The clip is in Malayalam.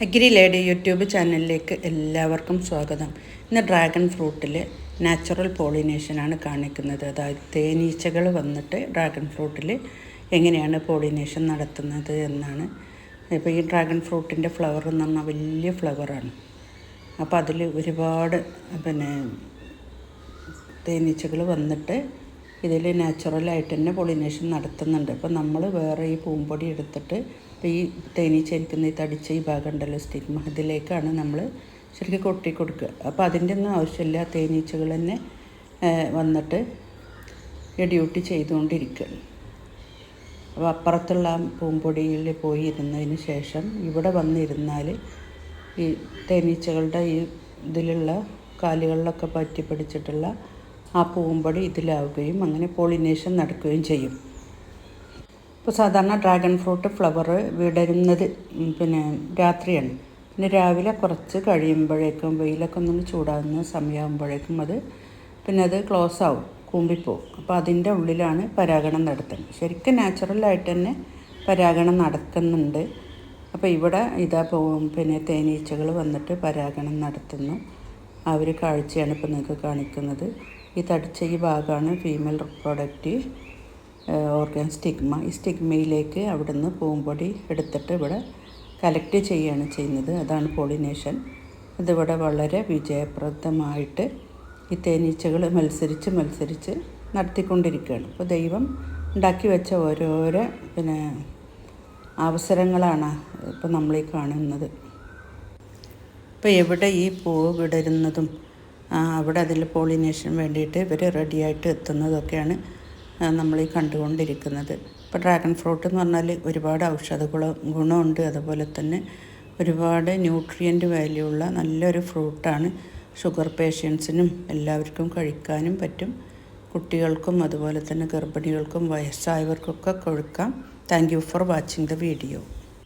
അഗ്രി ലേഡി യൂട്യൂബ് ചാനലിലേക്ക് എല്ലാവർക്കും സ്വാഗതം. ഇന്ന് ഡ്രാഗൺ ഫ്രൂട്ടിൽ നാച്ചുറൽ പോളിനേഷനാണ് കാണിക്കുന്നത്. അതായത് തേനീച്ചകൾ വന്നിട്ട് ഡ്രാഗൺ ഫ്രൂട്ടിൽ എങ്ങനെയാണ് പോളിനേഷൻ നടത്തുന്നത് എന്നാണ്. ഇപ്പോൾ ഈ ഡ്രാഗൺ ഫ്രൂട്ടിൻ്റെ ഫ്ലവർ എന്ന് പറഞ്ഞാൽ വലിയ ഫ്ലവറാണ്. അപ്പോൾ അതിൽ ഒരുപാട് തേനീച്ചകൾ വന്നിട്ട് ഇതിൽ നാച്ചുറലായിട്ട് തന്നെ പോളിനേഷൻ നടത്തുന്നുണ്ട്. അപ്പോൾ നമ്മൾ വേറെ ഈ പൂമ്പൊടി എടുത്തിട്ട് ഇപ്പോൾ ഈ തേനീച്ച ഇരിക്കുന്ന ഈ തടിച്ച ഈ ഭാഗം ഉണ്ടല്ലോ, സ്റ്റിഗ്മ, ഇതിലേക്കാണ് നമ്മൾ ശരിക്കും കൊട്ടി കൊടുക്കുക. അപ്പോൾ അതിൻ്റെ ഒന്നും ആവശ്യമില്ല, തേനീച്ചകൾ തന്നെ വന്നിട്ട് ഈ ഡ്യൂട്ടി ചെയ്തുകൊണ്ടിരിക്കുകയാണ്. അപ്പോൾ അപ്പുറത്തുള്ള പൂമ്പൊടിയിൽ പോയി ഇരുന്നതിന് ശേഷം ഇവിടെ വന്നിരുന്നാൽ ഈ തേനീച്ചകളുടെ ഈ ഇതിലുള്ള കാലുകളിലൊക്കെ പറ്റി പിടിച്ചിട്ടുള്ള ആ പൂമ്പൊടി ഇതിലാവുകയും അങ്ങനെ പോളിനേഷൻ നടക്കുകയും ചെയ്യും. ഇപ്പോൾ സാധാരണ ഡ്രാഗൺ ഫ്രൂട്ട് ഫ്ലവർ വിടരുന്നത് രാത്രിയാണ്. പിന്നെ രാവിലെ കുറച്ച് കഴിയുമ്പോഴേക്കും വെയിലൊക്കെ ഒന്ന് ചൂടാകുന്ന സമയമാകുമ്പോഴേക്കും അത് ക്ലോസ് ആവും, കൂമ്പിപ്പോവും. അപ്പോൾ അതിൻ്റെ ഉള്ളിലാണ് പരാഗണം നടത്തുന്നത്. ശരിക്കും നാച്ചുറലായിട്ട് തന്നെ പരാഗണം നടക്കുന്നുണ്ട്. അപ്പോൾ ഇവിടെ തേനീച്ചകൾ വന്നിട്ട് പരാഗണം നടത്തുന്നു. ആ ഒരു കാഴ്ചയാണ് ഇപ്പോൾ നിങ്ങൾക്ക് കാണിക്കുന്നത്. ഈ തടിച്ച ഈ ഭാഗമാണ് ഫീമെയിൽ റിപ്രൊഡക്റ്റീവ് ഓർഗൻ സ്റ്റിഗ്മ. ഈ സ്റ്റിഗ്മയിലേക്ക് അവിടുന്ന് പൂമ്പൊടി എടുത്തിട്ട് ഇവിടെ കളക്ട് ചെയ്യുകയാണ് ചെയ്യുന്നത്. അതാണ് പോളിനേഷൻ. ഇതിവിടെ വളരെ വിജയപ്രദമായിട്ട് ഈ തേനീച്ചകൾ മത്സരിച്ച് നടത്തിക്കൊണ്ടിരിക്കുകയാണ്. അപ്പോൾ ദൈവം ഉണ്ടാക്കി വെച്ച ഓരോരോ അവസരങ്ങളാണ് ഇപ്പോൾ നമ്മളീ കാണുന്നത്. ഇപ്പോൾ എവിടെ ഈ പൂവ് വിടരുന്നതും അവിടെ അതിൽ പോളിനേഷൻ വേണ്ടിയിട്ട് ഇവർ റെഡിയായിട്ട് എത്തുന്നതൊക്കെയാണ് നമ്മളീ കണ്ടുകൊണ്ടിരിക്കുന്നത്. ഇപ്പോൾ ഡ്രാഗൺ ഫ്രൂട്ട് എന്ന് പറഞ്ഞാൽ ഒരുപാട് ഔഷധ ഗുണമുണ്ട്. അതുപോലെ തന്നെ ഒരുപാട് ന്യൂട്രിയൻ്റ് വാല്യൂ ഉള്ള നല്ലൊരു ഫ്രൂട്ടാണ്. ഷുഗർ പേഷ്യൻസിനും എല്ലാവർക്കും കഴിക്കാനും പറ്റും. കുട്ടികൾക്കും അതുപോലെ തന്നെ ഗർഭിണികൾക്കും വയസ്സായവർക്കൊക്കെ കൊടുക്കാം. Thank you for watching the video.